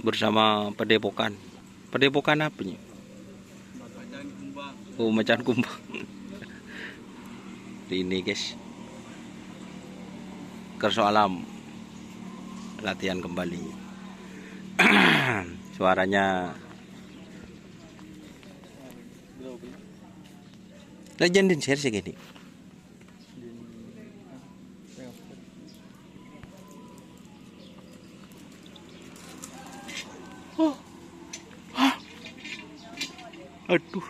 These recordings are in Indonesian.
bersama Padepokan. Padepokan apa nih? Oh, Macan Kumbang. Ini guys, Kerso Alam latihan kembali. Suaranya Legend din share sih gini. Oh. Hah. Aduh.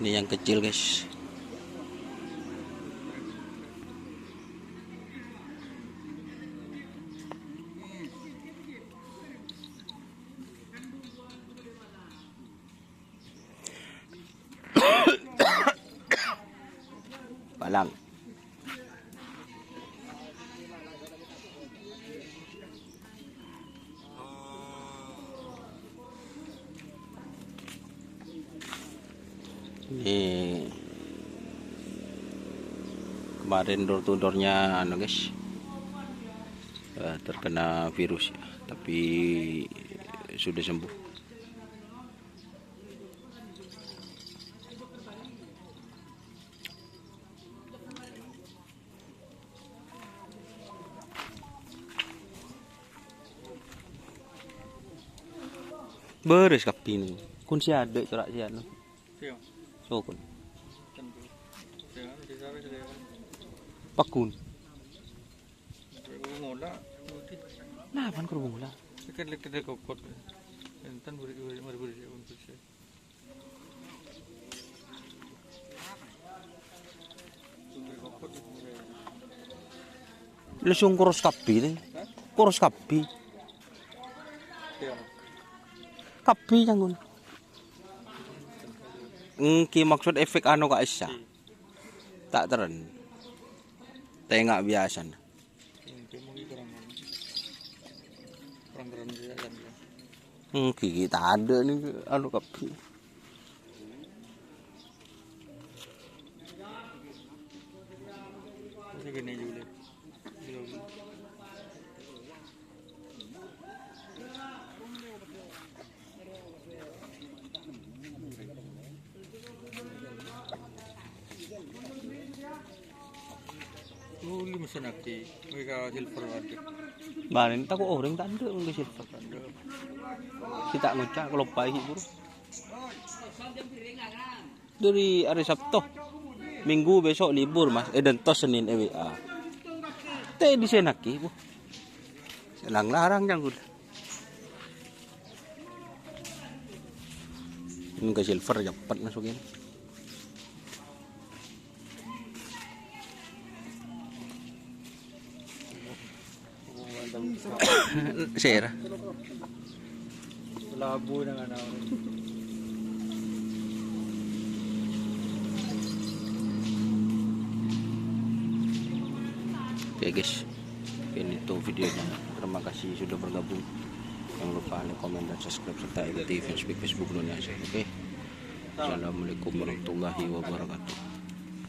Ini yang kecil guys. Palang. Ini kemarin door to doornya guys, terkena virus ya, tapi sudah sembuh. Beres kapin kun si ada corak si anu so kun pakun nah pan kerubung lah langsung kurus kapi kapi jangun ki maksud efek anu ka isa tak teren tengak biasa kita ada nih anu kapi Musanaki, mereka silver ada. Barin tak orang tak ada nggak silver. Kita ngecak kalau pagi bro. Dari hari Sabtu, Minggu besok libur mas. Dan tos Senin EWA. Teh di senaki bu. Selang larang jangan. Ini ke silver cepat masukin. Share. Labo na nga na. Oke guys, ini tuh videonya. Terima kasih sudah bergabung. Jangan lupa like, komen, dan subscribe serta ikuti Facebook Indonesia. Oke. Assalamualaikum warahmatullahi wabarakatuh.